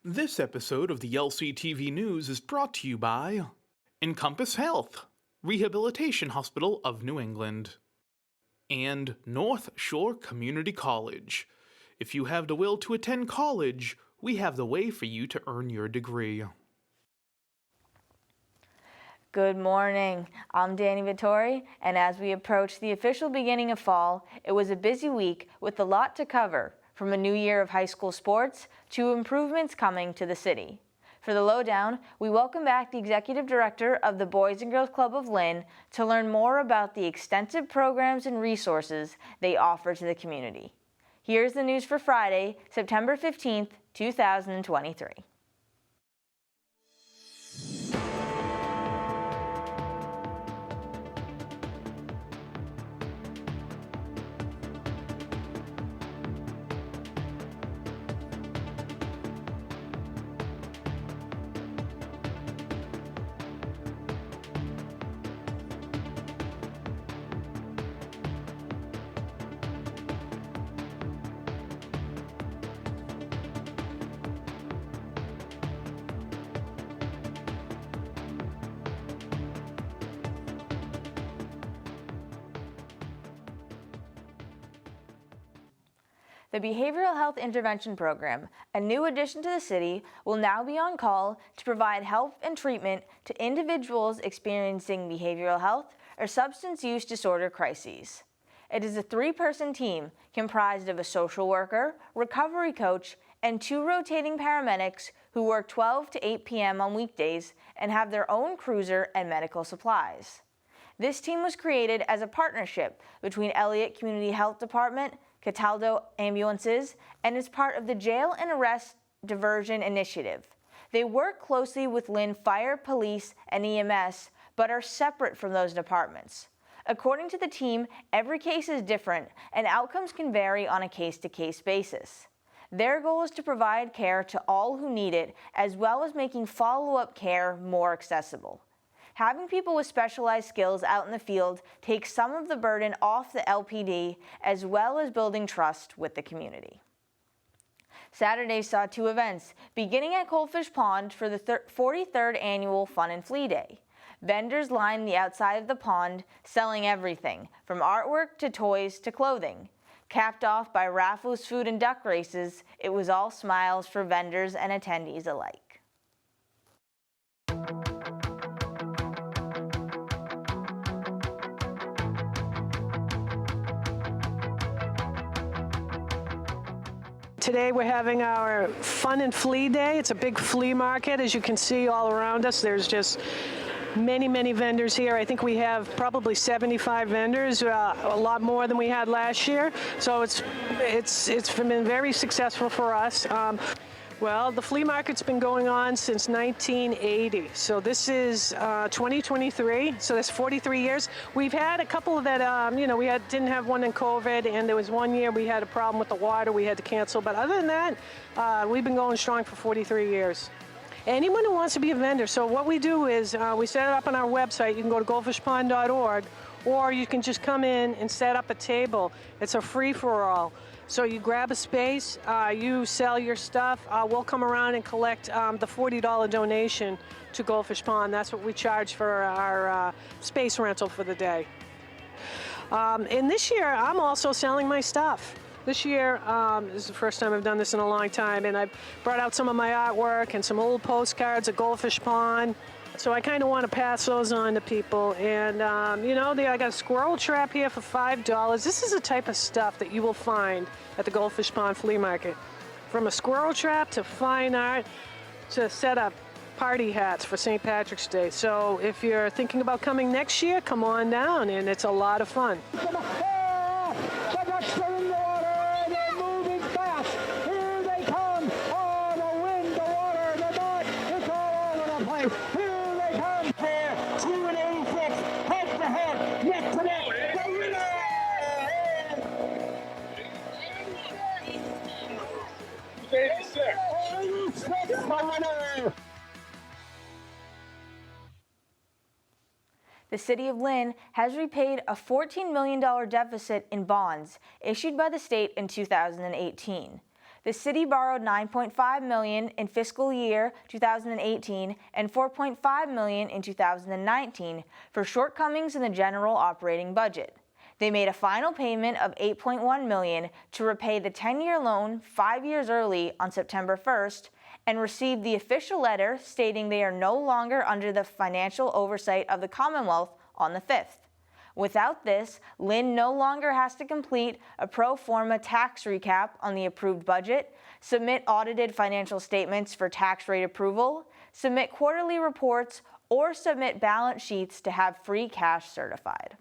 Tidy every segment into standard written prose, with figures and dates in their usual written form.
This episode of the LCTV News is brought to you by Encompass Health, Rehabilitation Hospital of New England, and North Shore Community College. If you have the will to attend college, we have the way for you to earn your degree. Good morning, I'm Danny Vittori, and as we approach the official beginning of fall, it was a busy week with a lot to cover, from a new year of high school sports to improvements coming to the city. For the Lowdown, we welcome back the Executive Director of the Boys and Girls Club of Lynn to learn more about the extensive programs and resources they offer to the community. Here's the news for Friday, September 15th, 2023. The Behavioral Health Intervention Program, a new addition to the city, will now be on call to provide help and treatment to individuals experiencing behavioral health or substance use disorder crises. It is a three-person team comprised of a social worker, recovery coach, and 2 rotating paramedics who work 12 to 8 p.m. on weekdays and have their own cruiser and medical supplies. This team was created as a partnership between Elliott Community Health Department, Cataldo Ambulances, and is part of the Jail and Arrest Diversion Initiative. They work closely with Lynn Fire, Police, and EMS, but are separate from those departments. According to the team, every case is different, and outcomes can vary on a case-to-case basis. Their goal is to provide care to all who need it, as well as making follow-up care more accessible. Having people with specialized skills out in the field takes some of the burden off the LPD, as well as building trust with the community. Saturday saw 2 events, beginning at Goldfish Pond for the 43rd Annual Fun and Flea Day. Vendors lined the outside of the pond, selling everything, from artwork to toys to clothing. Capped off by raffles, food, and duck races, it was all smiles for vendors and attendees alike. Today we're having our Fun and Flea Day. It's a big flea market, as you can see all around us. There's just many vendors here. I think we have probably 75 vendors, a lot more than we had last year. So it's been very successful for us. Well, the flea market's been going on since 1980, so this is 2023, so that's 43 years. We've had a couple that, we didn't have one in COVID, and there was one year we had a problem with the water, we had to cancel, but other than that, we've been going strong for 43 years. Anyone who wants to be a vendor, so what we do is we set it up on our website. You can go to goldfishpond.org, or you can just come in and set up a table. It's a free-for-all. So you grab a space, you sell your stuff, we'll come around and collect the $40 donation to Goldfish Pond. That's what we charge for our space rental for the day. And this year, I'm also selling my stuff. This year is the first time I've done this in a long time, and I've brought out some of my artwork and some old postcards of Goldfish Pond. So I kind of want to pass those on to people. And, I got a squirrel trap here for $5. This is the type of stuff that you will find at the Goldfish Pond Flea Market. From a squirrel trap to fine art to set up party hats for St. Patrick's Day. So if you're thinking about coming next year, come on down, and it's a lot of fun. The City of Lynn has repaid a $14 million deficit in bonds issued by the state in 2018. The city borrowed $9.5 million in fiscal year 2018 and $4.5 million in 2019 for shortcomings in the general operating budget. They made a final payment of $8.1 million to repay the 10-year loan 5 years early on September 1st and received the official letter stating they are no longer under the financial oversight of the Commonwealth on the 5th. Without this, Lynn no longer has to complete a pro forma tax recap on the approved budget, submit audited financial statements for tax rate approval, submit quarterly reports, or submit balance sheets to have free cash certified.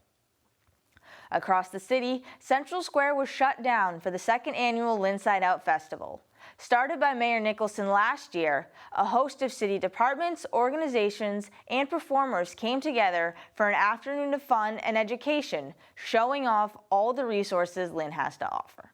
Across the city, Central Square was shut down for the second annual Lynnside Out Festival. Started by Mayor Nicholson last year, a host of city departments, organizations, and performers came together for an afternoon of fun and education, showing off all the resources Lynn has to offer.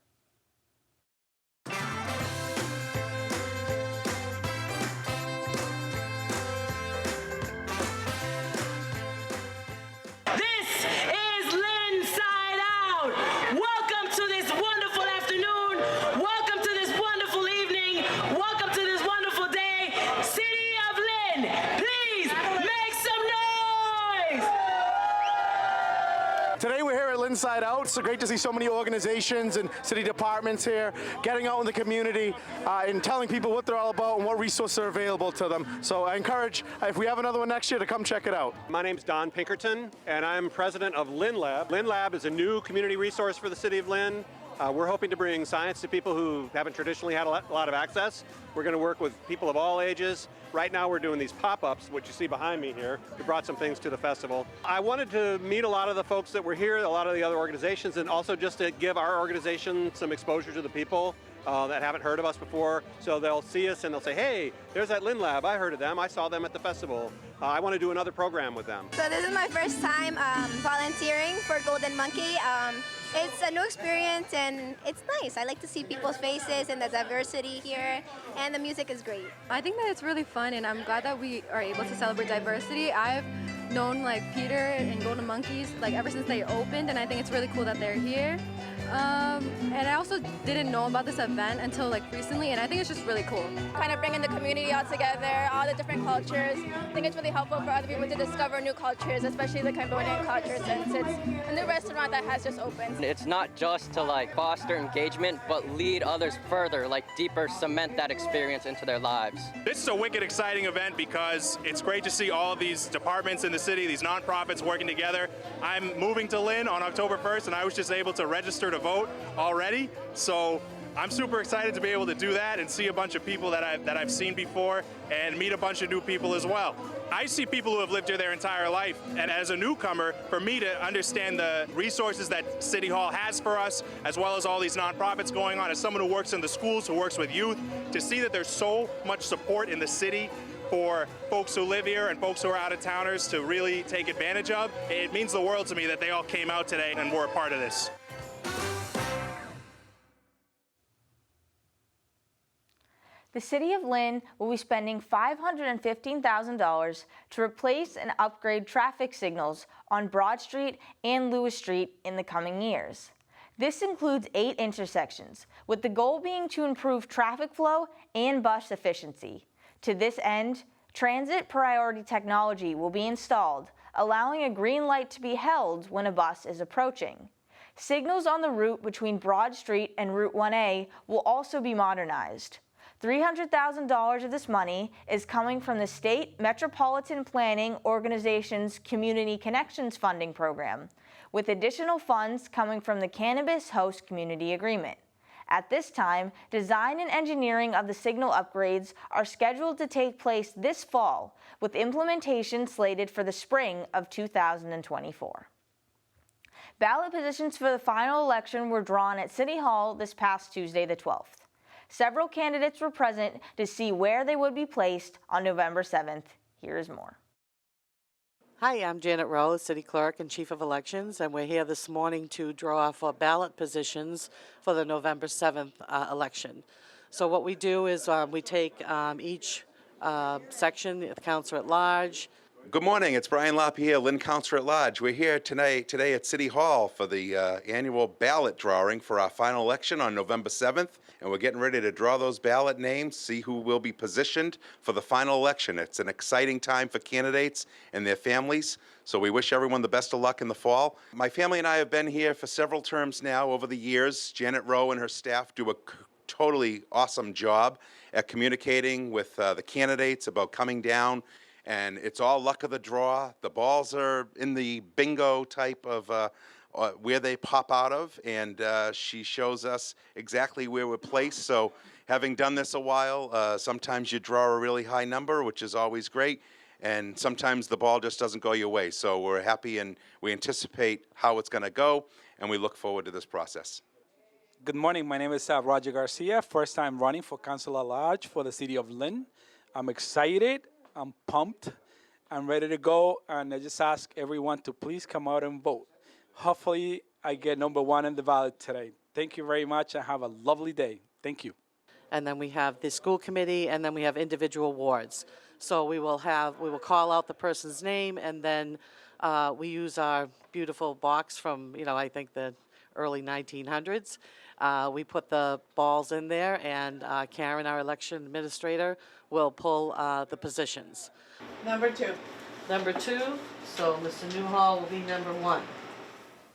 Today we're here at Lynnside Out. So great to see so many organizations and city departments here, getting out in the community and telling people what they're all about and what resources are available to them. So I encourage, if we have another one next year, to come check it out. My name's Don Pinkerton, and I'm president of Lynn Lab. Lynn Lab is a new community resource for the city of Lynn. We're hoping to bring science to people who haven't traditionally had a lot of access. We're going to work with people of all ages. Right now we're doing these pop-ups, which you see behind me here. We brought some things to the festival. I wanted to meet a lot of the folks that were here, a lot of the other organizations, and also just to give our organization some exposure to the people that haven't heard of us before. So they'll see us and they'll say, hey, there's that Lynn Lab. I heard of them. I saw them at the festival. I want to do another program with them. So this is my first time volunteering for Golden Monkey. It's a new experience and it's nice. I like to see people's faces and the diversity here, and the music is great. I think that it's really fun, and I'm glad that we are able to celebrate diversity. I've known Peter and Golden Monkeys ever since they opened, and I think it's really cool that they're here. And I also didn't know about this event until recently, and I think it's just really cool. Kind of bringing the community all together, all the different cultures. I think it's really helpful for other people to discover new cultures, especially the Cambodian culture, since it's a new restaurant that has just opened. It's not just to foster engagement, but lead others further, deeper cement that experience into their lives. This is a wicked exciting event because it's great to see all of these departments in the city, these nonprofits working together. I'm moving to Lynn on October 1st, and I was just able to register to vote already, so I'm super excited to be able to do that and see a bunch of people that I've seen before and meet a bunch of new people as well. I see people who have lived here their entire life, and as a newcomer, for me to understand the resources that City Hall has for us, as well as all these nonprofits going on, as someone who works in the schools, who works with youth, to see that there's so much support in the city for folks who live here and folks who are out-of-towners to really take advantage of, it means the world to me that they all came out today and were a part of this. The City of Lynn will be spending $515,000 to replace and upgrade traffic signals on Broad Street and Lewis Street in the coming years. This includes 8 intersections, with the goal being to improve traffic flow and bus efficiency. To this end, transit priority technology will be installed, allowing a green light to be held when a bus is approaching. Signals on the route between Broad Street and Route 1A will also be modernized. $300,000 of this money is coming from the State Metropolitan Planning Organization's Community Connections Funding Program, with additional funds coming from the Cannabis Host Community Agreement. At this time, design and engineering of the signal upgrades are scheduled to take place this fall, with implementation slated for the spring of 2024. Ballot positions for the final election were drawn at City Hall this past Tuesday the 12th. Several candidates were present to see where they would be placed on November 7th. Here is more. Hi, I'm Janet Rose, City Clerk and Chief of Elections, and we're here this morning to draw for ballot positions for the November 7th election. So what we do is we take each section, the counselor at large, Good morning, it's Brian LaPierre, Lynn Counselor at Large. We're here today at City Hall for the annual ballot drawing for our final election on November 7th, and we're getting ready to draw those ballot names, see who will be positioned for the final election. It's an exciting time for candidates and their families, so we wish everyone the best of luck in the fall. My family and I have been here for several terms now over the years. Janet Rowe and her staff do a totally awesome job at communicating with the candidates about coming down, and it's all luck of the draw. The balls are in the bingo type of where they pop out of, and she shows us exactly where we're placed. So having done this a while, sometimes you draw a really high number, which is always great, and sometimes the ball just doesn't go your way. So we're happy and we anticipate how it's going to go, and we look forward to this process. Good morning. My name is Roger Garcia, first time running for Council at Large for the city of Lynn. I'm excited. I'm pumped. I'm ready to go, and I just ask everyone to please come out and vote. Hopefully, I get number one in the ballot today. Thank you very much, and have a lovely day. Thank you. And then we have the school committee, and then we have individual wards. So we will call out the person's name, and then we use our beautiful box from, I think the early 1900s. We put the balls in there, and Karen, our election administrator, will pull the positions. Number 2. Number 2, so Mr. Newhall will be number 1.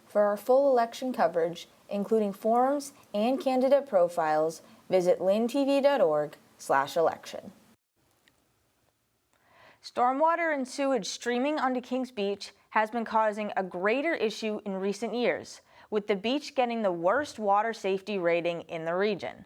For our full election coverage, including forums and candidate profiles, visit linntv.org/election. Stormwater and sewage streaming onto Kings Beach has been causing a greater issue in recent years, with the beach getting the worst water safety rating in the region.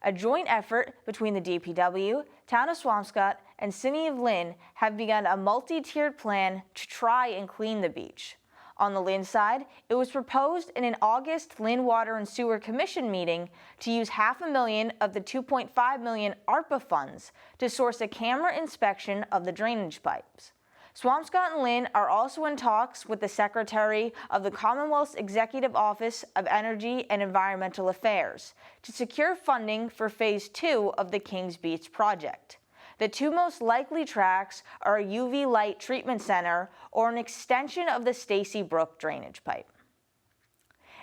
A joint effort between the DPW, Town of Swampscott, and City of Lynn have begun a multi-tiered plan to try and clean the beach. On the Lynn side, it was proposed in an August Lynn Water and Sewer Commission meeting to use $500,000 of the $2.5 million ARPA funds to source a camera inspection of the drainage pipes. Swampscott and Lynn are also in talks with the Secretary of the Commonwealth's Executive Office of Energy and Environmental Affairs to secure funding for Phase 2 of the Kings Beach project. The two most likely tracks are a UV light treatment center or an extension of the Stacy Brook drainage pipe.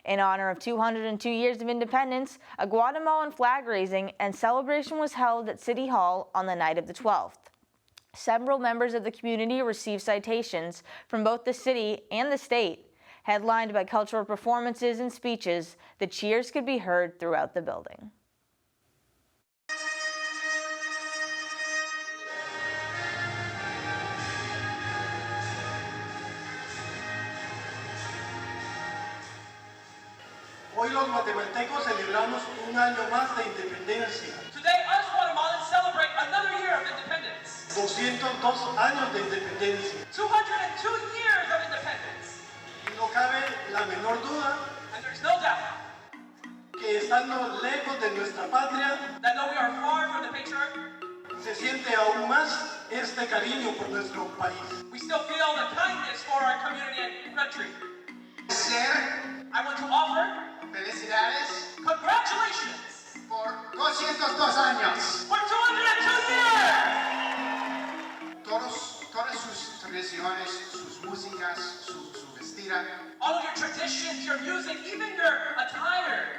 In honor of 202 years of independence, a Guatemalan flag raising and celebration was held at City Hall on the night of the 12th. Several members of the community received citations from both the city and the state. Headlined by cultural performances and speeches, the cheers could be heard throughout the building. Hoy los guatemaltecos celebramos un año más de independencia. Today, us Guatemalans celebrate another year of independence. 202 años de independencia. 202 years of independence. Y no cabe la menor duda And there's no doubt que estando lejos de nuestra patria, that though we are far from the patriarch, se siente aún más este cariño por nuestro país. we still feel the kindness for our community and country. I want to offer Felicidades congratulations por 202 años. for 202 years! Todas sus tradiciones, sus músicas, su vestida. All of your traditions, your music, even your attire.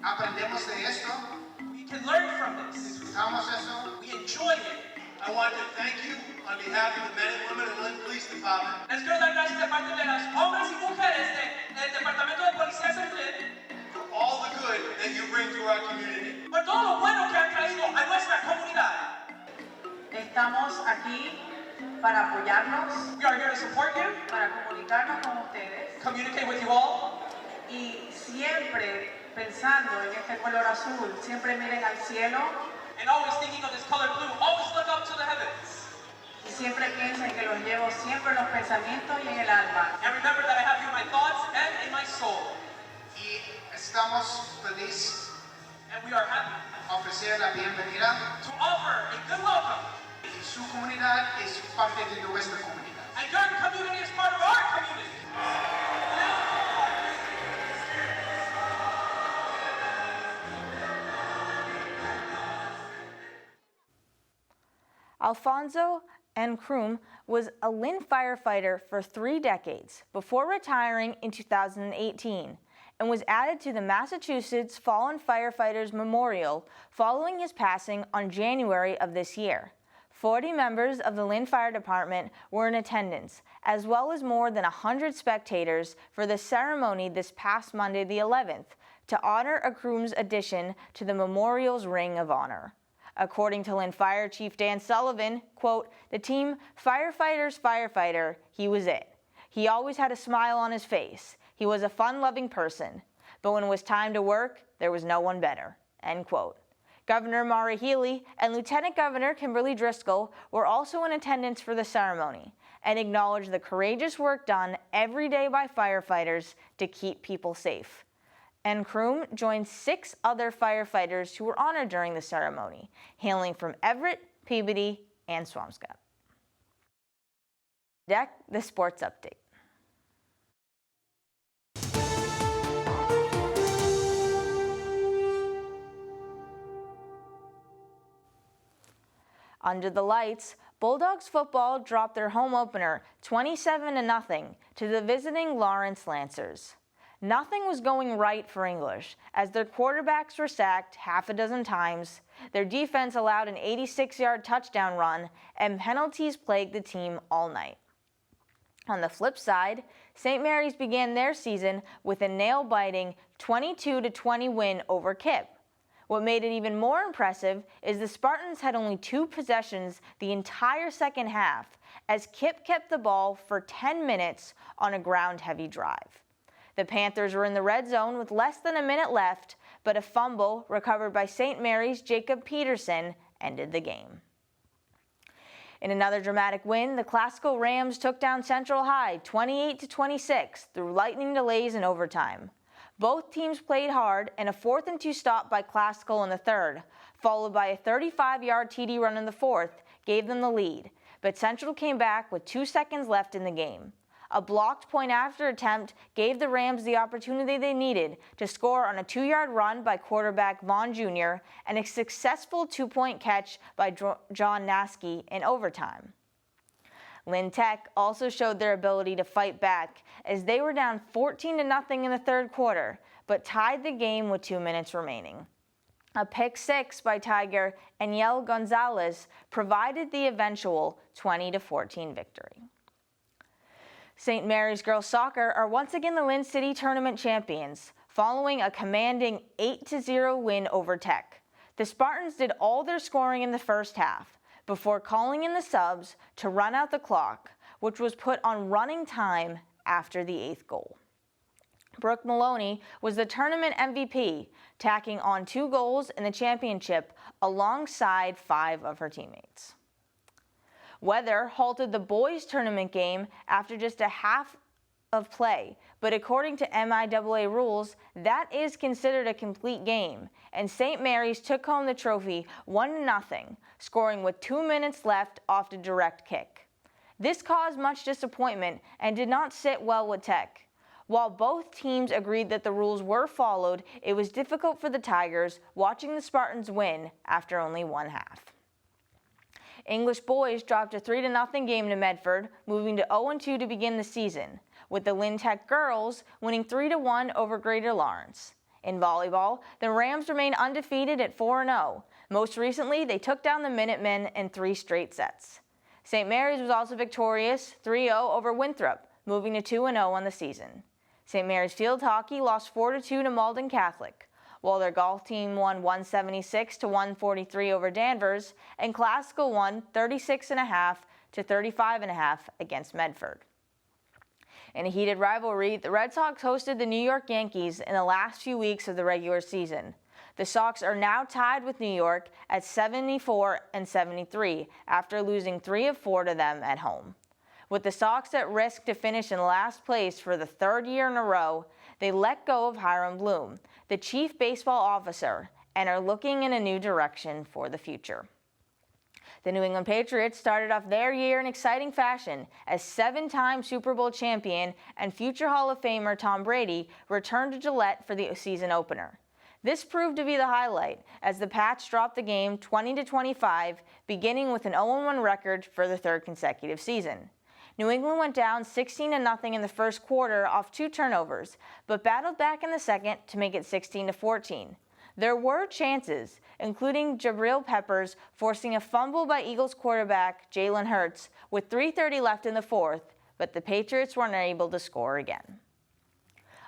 Aprendemos de esto. We can learn from this. Disfrutamos eso. We enjoy it. I want to thank you on behalf of the men and women of the Lynn Police Department. Les quiero dar gracias de parte de las hombres y mujeres del Departamento de Policías en Lynn For all the good that you bring to our community. por todo lo bueno que han traído a nuestra comunidad. Estamos aquí para apoyarnos, We are here to support you, para comunicarnos con ustedes communicate with you all, y siempre pensando en este color azul, siempre miren al cielo and always thinking of this color blue, always look up to the heavens. y siempre piensen que los llevo siempre en los pensamientos y en el alma. And remember that I have you in my thoughts and in my soul. Y estamos felices And we are happy de ofrecer la bienvenida. to offer a good welcome. Y su comunidad es parte de nuestra comunidad. And your community is part of our community. Alfonso Kroom was a Lynn firefighter for 3 decades before retiring in 2018 and was added to the Massachusetts Fallen Firefighters Memorial following his passing on January of this year. 40 members of the Lynn Fire Department were in attendance, as well as more than 100 spectators for the ceremony this past Monday the 11th to honor Kroom's addition to the memorial's Ring of Honor. According to Lynn Fire Chief Dan Sullivan, quote, "The team firefighter, he was it. He always had a smile on his face. He was a fun-loving person. But when it was time to work, there was no one better," end quote. Governor Maura Healey and Lieutenant Governor Kimberly Driscoll were also in attendance for the ceremony and acknowledged the courageous work done every day by firefighters to keep people safe. Kroom joined 6 other firefighters who were honored during the ceremony, hailing from Everett, Peabody, and Swampscott. Deck, the sports update. Under the lights, Bulldogs football dropped their home opener 27-0 to the visiting Lawrence Lancers. Nothing was going right for English, as their quarterbacks were sacked half a dozen times, their defense allowed an 86-yard touchdown run, and penalties plagued the team all night. On the flip side, St. Mary's began their season with a nail-biting 22-20 win over Kip. What made it even more impressive is the Spartans had only 2 possessions the entire second half, as Kip kept the ball for 10 minutes on a ground-heavy drive. The Panthers were in the red zone with less than a minute left, but a fumble recovered by St. Mary's Jacob Peterson ended the game. In another dramatic win, the Classical Rams took down Central High 28-26 through lightning delays and overtime. Both teams played hard, and a 4th and 2 stop by Classical in the third, followed by a 35-yard TD run in the fourth, gave them the lead, but Central came back with 2 seconds left in the game. A blocked point-after attempt gave the Rams the opportunity they needed to score on a 2-yard run by quarterback Vaughn Jr. and a successful 2-point catch by John Naskey in overtime. Lynn Tech also showed their ability to fight back as they were down 14-0 in the third quarter, but tied the game with 2 minutes remaining. A pick six by Tiger Aniel Gonzalez provided the eventual 20-14 victory. St. Mary's girls soccer are once again the Lynn City Tournament champions, following a commanding 8-0 win over Tech. The Spartans did all their scoring in the first half, before calling in the subs to run out the clock, which was put on running time after the 8th goal. Brooke Maloney was the tournament MVP, tacking on 2 goals in the championship alongside 5 of her teammates. Weather halted the boys' tournament game after just a half of play, but according to MIAA rules, that is considered a complete game, and St. Mary's took home the trophy 1-0, scoring with 2 minutes left off the direct kick. This caused much disappointment and did not sit well with Tech. While both teams agreed that the rules were followed, it was difficult for the Tigers watching the Spartans win after only one half. English boys dropped a 3-0 game to Medford, moving to 0-2 to begin the season, with the Lynn Tech girls winning 3-1 over Greater Lawrence. In volleyball, the Rams remain undefeated at 4-0. Most recently, they took down the Minutemen in 3 straight sets. St. Mary's was also victorious 3-0 over Winthrop, moving to 2-0 on the season. St. Mary's field hockey lost 4-2 to Malden Catholic, while their golf team won 176-143 over Danvers, and Classical won 36.5 to 35.5 against Medford. In a heated rivalry, the Red Sox hosted the New York Yankees in the last few weeks of the regular season. The Sox are now tied with New York at 74-73 after losing 3 of 4 to them at home. With the Sox at risk to finish in last place for the 3rd year in a row, they let go of Hiram Bloom, the chief baseball officer, and are looking in a new direction for the future. The New England Patriots started off their year in exciting fashion as 7-time Super Bowl champion and future Hall of Famer Tom Brady returned to Gillette for the season opener. This proved to be the highlight, as the Pats dropped the game 20-25, beginning with an 0-1 record for the third consecutive season. New England went down 16-0 in the first quarter off 2 turnovers, but battled back in the second to make it 16-14. There were chances, including Jabril Peppers forcing a fumble by Eagles quarterback Jalen Hurts with 3:30 left in the fourth, but the Patriots weren't able to score again.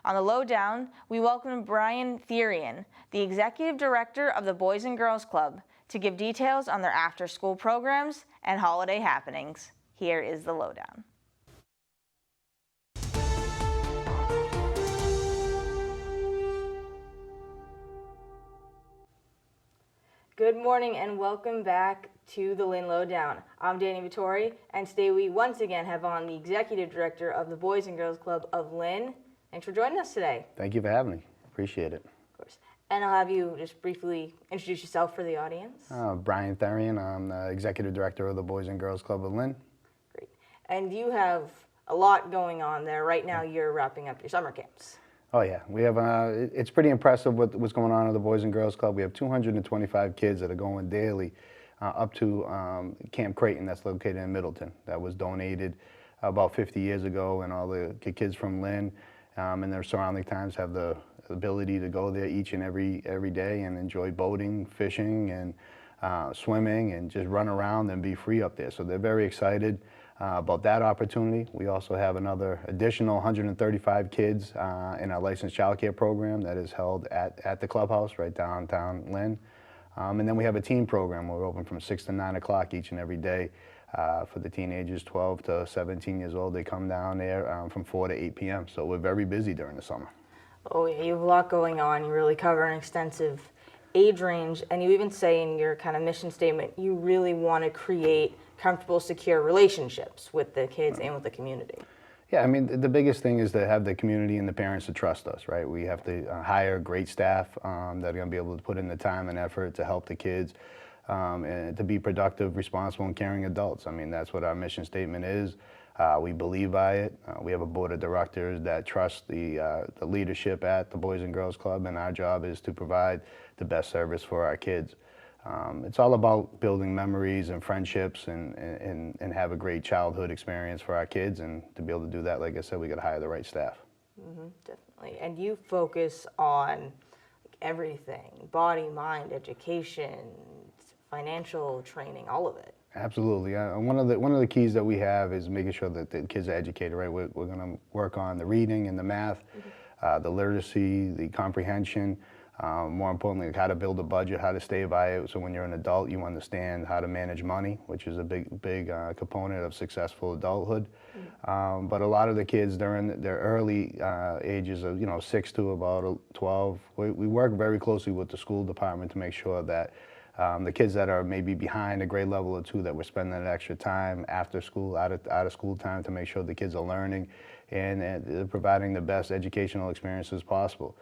On the Lowdown, we welcomed Brian Theirrien, the executive director of the Boys and Girls Club, to give details on their after-school programs and holiday happenings. Here is the Lowdown. Good morning and welcome back to the Lynn Lowdown. I'm Danny Vittori, and today we once again have on the executive director of the Boys and Girls Club of Lynn. Thanks for joining us today. Thank you for having me. Appreciate it. Of course. And I'll have you just briefly introduce yourself for the audience. Brian Theirrien. I'm the executive director of the Boys and Girls Club of Lynn. Great. And you have a lot going on there. Right now you're wrapping up your summer camps. Oh yeah, we have. It's pretty impressive what's going on at the Boys and Girls Club. We have 225 kids that are going daily up to Camp Creighton, that's located in Middleton. That was donated about 50 years ago, and all the kids from Lynn and their surrounding towns have the ability to go there each and every day and enjoy boating, fishing, and swimming, and just run around and be free up there. So they're very excited about that opportunity. We also have another additional 135 kids in our licensed child care program that is held at the clubhouse right downtown Lynn. And then we have a teen program where we're open from 6 to 9 o'clock each and every day for the teenagers 12 to 17 years old. They come down there from 4 to 8 p.m. So we're very busy during the summer. Oh yeah, you have a lot going on. You really cover an extensive age range, and you even say in your kind of mission statement, you really want to create comfortable, secure relationships with the kids and with the community. Yeah, I mean, the biggest thing is to have the community and the parents to trust us, right? We have to hire great staff that are going to be able to put in the time and effort to help the kids and to be productive, responsible, and caring adults. I mean, that's what our mission statement is. We believe by it. We have a board of directors that trust the leadership at the Boys and Girls Club, and our job is to provide the best service for our kids. It's all about building memories and friendships and have a great childhood experience for our kids. And to be able to do that, like I said, we got to hire the right staff. Mm-hmm, definitely. And you focus on everything: body, mind, education, financial training, all of it. Absolutely. One of the keys that we have is making sure that the kids are educated, right? We're going to work on the reading and the math, the literacy, the comprehension. More importantly, like how to build a budget, how to stay by it. So when you're an adult, you understand how to manage money, which is a big component of successful adulthood. But a lot of the kids during their early ages of 6 to about 12, we work very closely with the school department to make sure that the kids that are maybe behind a grade level or 2, that we're spending that extra time after school, out of school time, to make sure the kids are learning and providing the best educational experiences possible.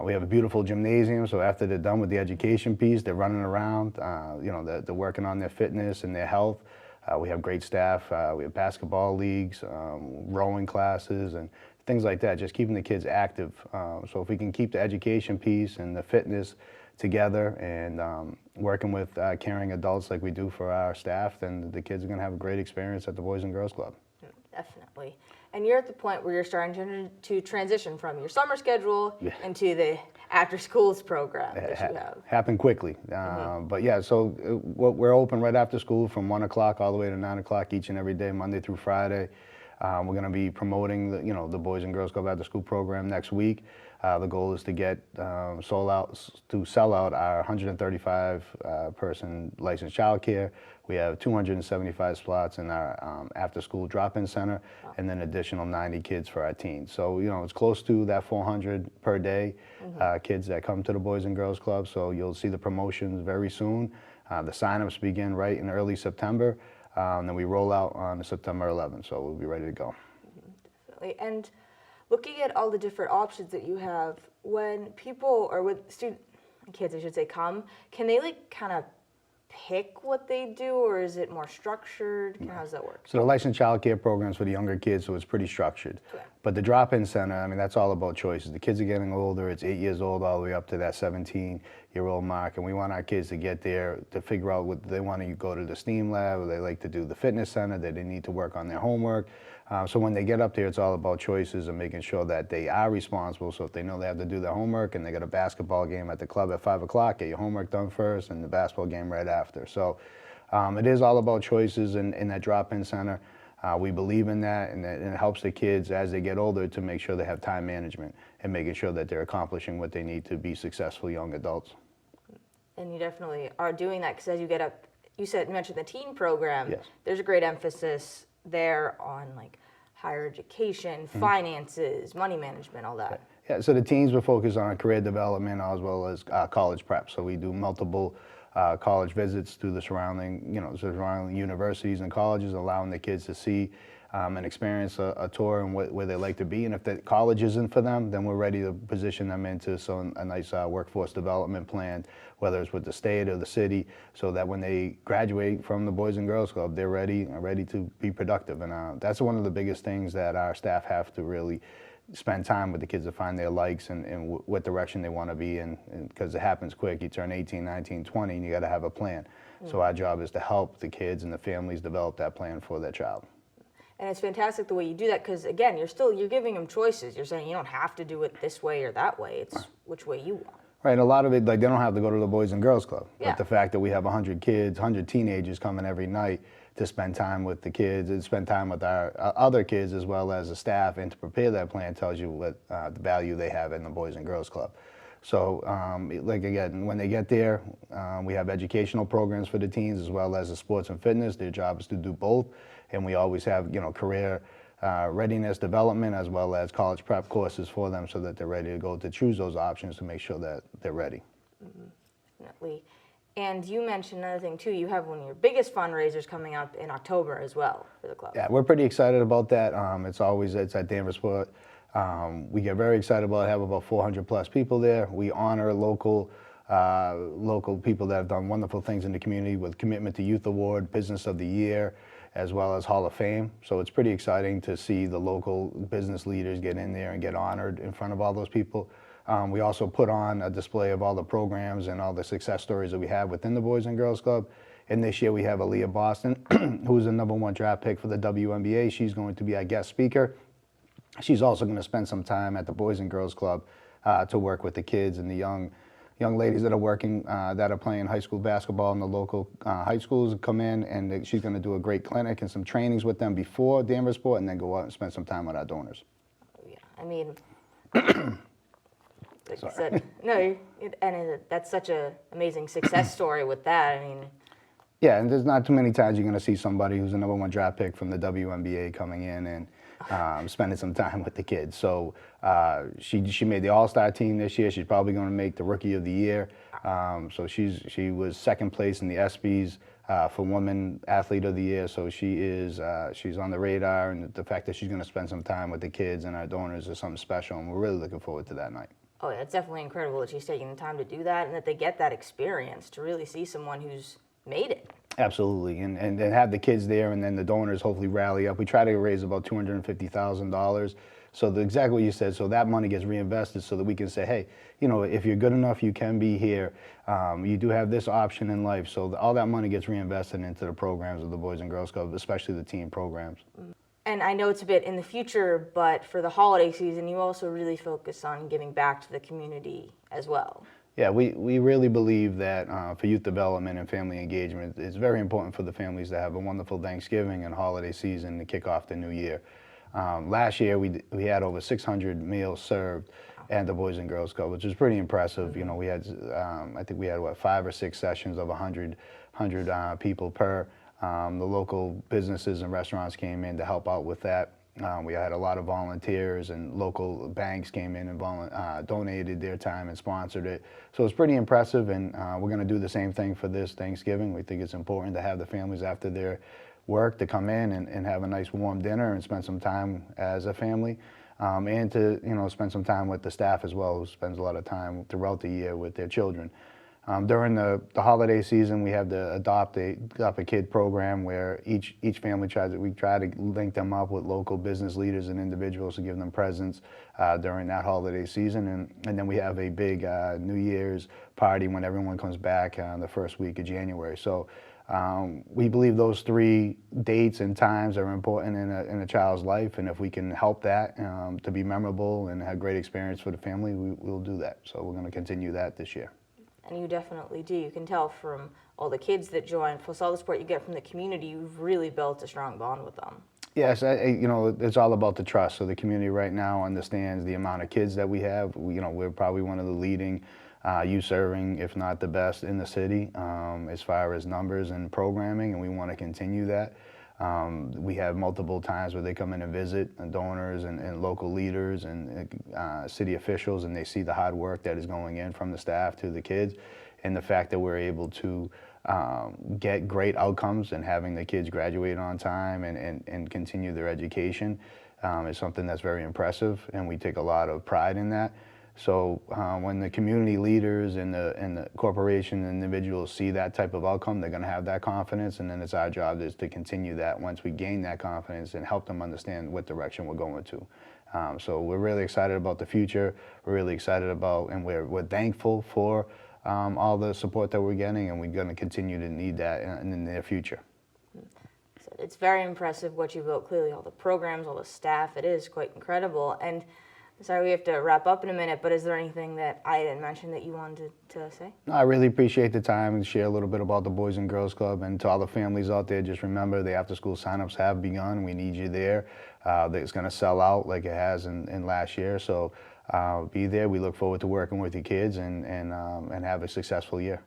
We have a beautiful gymnasium, so after they're done with the education piece, they're running around, they're working on their fitness and their health. We have great staff. We have basketball leagues, rowing classes, and things like that, just keeping the kids active. So if we can keep the education piece and the fitness together and working with caring adults like we do for our staff, then the kids are going to have a great experience at the Boys and Girls Club. Definitely. And you're at the point where you're starting to transition from your summer schedule into the after schools program that you have. Happened quickly. But yeah, so we're open right after school from 1 o'clock all the way to 9 o'clock each and every day, Monday through Friday. We're going to be promoting the Boys and Girls Club after school program next week. The goal is to get sell out our 135 person licensed childcare. We have 275 slots in our after school drop-in center, and then additional 90 kids for our teens. So it's close to that 400 per day kids that come to the Boys and Girls Club. So you'll see the promotions very soon. The sign-ups begin right in early September. Then we roll out on September 11th, so we'll be ready to go. Definitely. And looking at all the different options that you have, when people, or with kids I should say, come, can they kind of pick what they do, or is it more structured? How does that work? So the licensed child care programs for the younger kids, so it's pretty structured. Okay. But the drop-in center, I mean, that's all about choices. The kids are getting older. It's 8 years old all the way up to that 17-year-old mark, and we want our kids to get there to figure out what they want to go to the STEAM lab, or they like to do the fitness center, that they need to work on their homework. So when they get up there, it's all about choices and making sure that they are responsible. So if they know they have to do their homework and they got a basketball game at the club at 5 o'clock, get your homework done first and the basketball game right after. So it is all about choices in that drop-in center. We believe in that, and it helps the kids as they get older to make sure they have time management and making sure that they're accomplishing what they need to be successful young adults. And you definitely are doing that, because as you get up, you mentioned the teen program. Yes. There's a great emphasis there on like higher education, finances, money management, all that. Yeah, so the teens will focus on career development as well as college prep. So we do multiple college visits to the surrounding universities and colleges, allowing the kids to see and experience a tour and where they like to be. And if the college isn't for them, then we're ready to position them into a nice workforce development plan, whether it's with the state or the city, so that when they graduate from the Boys and Girls Club, they're ready to be productive. And that's one of the biggest things that our staff have to really spend time with the kids to find their likes and what direction they want to be in, because it happens quick. You turn 18, 19, 20, and you got to have a plan. So our job is to help the kids and the families develop that plan for their child. And it's fantastic the way you do that, because again, you're giving them choices. You're saying you don't have to do it this way or that way. It's which way you want. Right, a lot of it, like, they don't have to go to the Boys and Girls Club. Yeah. But the fact that we have 100 kids, 100 teenagers coming every night to spend time with the kids and spend time with our other kids as well as the staff, and to prepare that plan tells you what the value they have in the Boys and Girls Club. So, like, again, when they get there, we have educational programs for the teens as well as the sports and fitness. Their job is to do both. And we always have, career readiness development as well as college prep courses for them, so that they're ready to go to choose those options to make sure that they're ready. Definitely. And you mentioned another thing too, you have one of your biggest fundraisers coming up in October as well for the club. Yeah, we're pretty excited about that. It's at Danversport. We get very excited about it, have about 400 plus people there. We honor local people that have done wonderful things in the community with Commitment to Youth Award, Business of the Year, as well as Hall of Fame. So it's pretty exciting to see the local business leaders get in there and get honored in front of all those people. We also put on a display of all the programs and all the success stories that we have within the Boys and Girls Club. And this year we have Aaliyah Boston, who's the #1 draft pick for the WNBA. She's going to be our guest speaker. She's also going to spend some time at the Boys and Girls Club to work with the kids and the young ladies that are working, that are playing high school basketball in the local high schools. Come in, and she's going to do a great clinic and some trainings with them before Danversport, and then go out and spend some time with our donors. Yeah, I mean, like you said, that's such an amazing success story with that. I mean, yeah, and there's not too many times you're going to see somebody who's a #1 draft pick from the WNBA coming in and spending some time with the kids. So she made the All-Star team this year. She's probably going to make the Rookie of the Year. So she was second place in the ESPYs for Women Athlete of the Year. So she's on the radar, and the fact that she's going to spend some time with the kids and our donors is something special, and we're really looking forward to that night. Oh, yeah, it's definitely incredible that she's taking the time to do that, and that they get that experience to really see someone who's made it. Absolutely, and have the kids there, and then the donors hopefully rally up. We try to raise about $250,000. So exactly what you said, so that money gets reinvested so that we can say, hey, if you're good enough, you can be here. You do have this option in life. So all that money gets reinvested into the programs of the Boys and Girls Club, especially the teen programs. And I know it's a bit in the future, but for the holiday season, you also really focus on giving back to the community as well. Yeah, we really believe that for youth development and family engagement, it's very important for the families to have a wonderful Thanksgiving and holiday season to kick off the new year. Last year, we had over 600 meals served at the Boys and Girls Club, which was pretty impressive. We had, I think we had, 5 or 6 sessions of 100 people per. The local businesses and restaurants came in to help out with that. We had a lot of volunteers, and local banks came in and donated their time and sponsored it. So it's pretty impressive, and we're going to do the same thing for this Thanksgiving. We think it's important to have the families after their work to come in and have a nice warm dinner and spend some time as a family, and to spend some time with the staff as well, who spends a lot of time throughout the year with their children. During the holiday season, we have the Adopt a Kid program where each family we try to link them up with local business leaders and individuals to give them presents during that holiday season. And then we have a big New Year's party when everyone comes back the first week of January. So we believe those 3 dates and times are important in a child's life, and if we can help that to be memorable and have great experience for the family, we'll do that. So we're going to continue that this year. And you definitely do. You can tell from all the kids that join, plus all the support you get from the community, you've really built a strong bond with them. Yes, it's all about the trust. So the community right now understands the amount of kids that we have. We're probably one of the leading youth serving, if not the best in the city, as far as numbers and programming, and we want to continue that. We have multiple times where they come in and visit donors and local leaders and city officials, and they see the hard work that is going in from the staff to the kids, and the fact that we're able to get great outcomes and having the kids graduate on time and continue their education is something that's very impressive, and we take a lot of pride in that. So when the community leaders and the corporation and individuals see that type of outcome, they're going to have that confidence, and then it's our job is to continue that once we gain that confidence and help them understand what direction we're going to. So we're really excited about the future. We're really excited about, and we're thankful for all the support that we're getting, and we're going to continue to need that in the near future. So it's very impressive what you built, clearly all the programs, all the staff, it is quite incredible. And sorry, we have to wrap up in a minute, but is there anything that I didn't mention that you wanted to say? No, I really appreciate the time and share a little bit about the Boys and Girls Club. And to all the families out there, just remember the after-school signups have begun. We need you there. It's going to sell out like it has in last year. So be there. We look forward to working with your kids and have a successful year.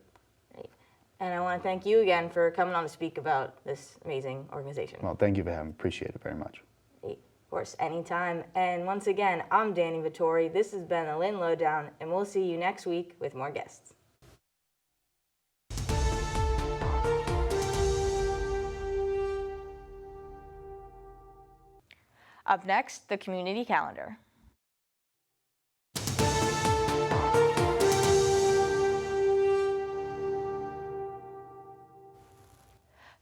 And I want to thank you again for coming on to speak about this amazing organization. Well, thank you for having me. Appreciate it very much. Of course, anytime. And once again, I'm Danny Vittori. This has been the Lynn Lowdown, and we'll see you next week with more guests. Up next, the community calendar.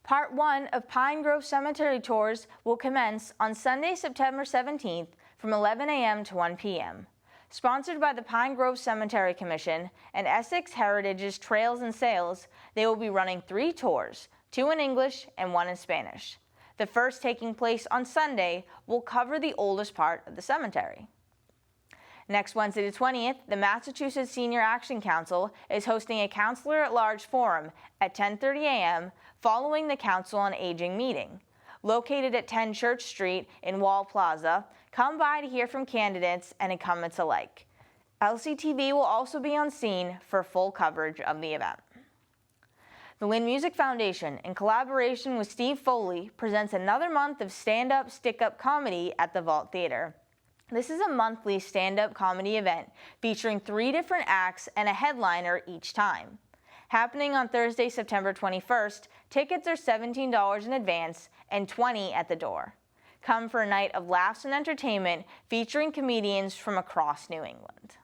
Part 1 of Pine Grove Cemetery Tours will commence on Sunday, September 17th from 11 a.m. to 1 p.m. Sponsored by the Pine Grove Cemetery Commission and Essex Heritage's Trails and Sales, they will be running 3 tours, 2 in English and 1 in Spanish. The first, taking place on Sunday, will cover the oldest part of the cemetery. Next Wednesday the 20th, the Massachusetts Senior Action Council is hosting a Counselor at Large Forum at 10:30 a.m. following the Council on Aging meeting. Located at 10 Church Street in Wall Plaza, come by to hear from candidates and incumbents alike. LCTV will also be on scene for full coverage of the event. The Lynn Music Foundation, in collaboration with Steve Foley, presents another month of stand-up, stick-up comedy at the Vault Theater. This is a monthly stand-up comedy event featuring 3 different acts and a headliner each time. Happening on Thursday, September 21st, tickets are $17 in advance and $20 at the door. Come for a night of laughs and entertainment featuring comedians from across New England.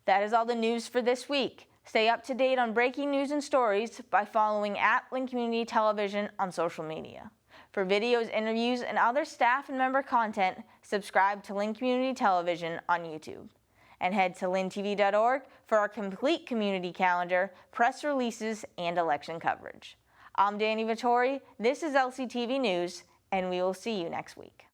That is all the news for this week. Stay up to date on breaking news and stories by following @Lynn Community Television on social media. For videos, interviews, and other staff and member content, subscribe to Lynn Community Television on YouTube. And head to lyntv.org for our complete community calendar, press releases, and election coverage. I'm Danny Vittori, this is LCTV News, and we will see you next week.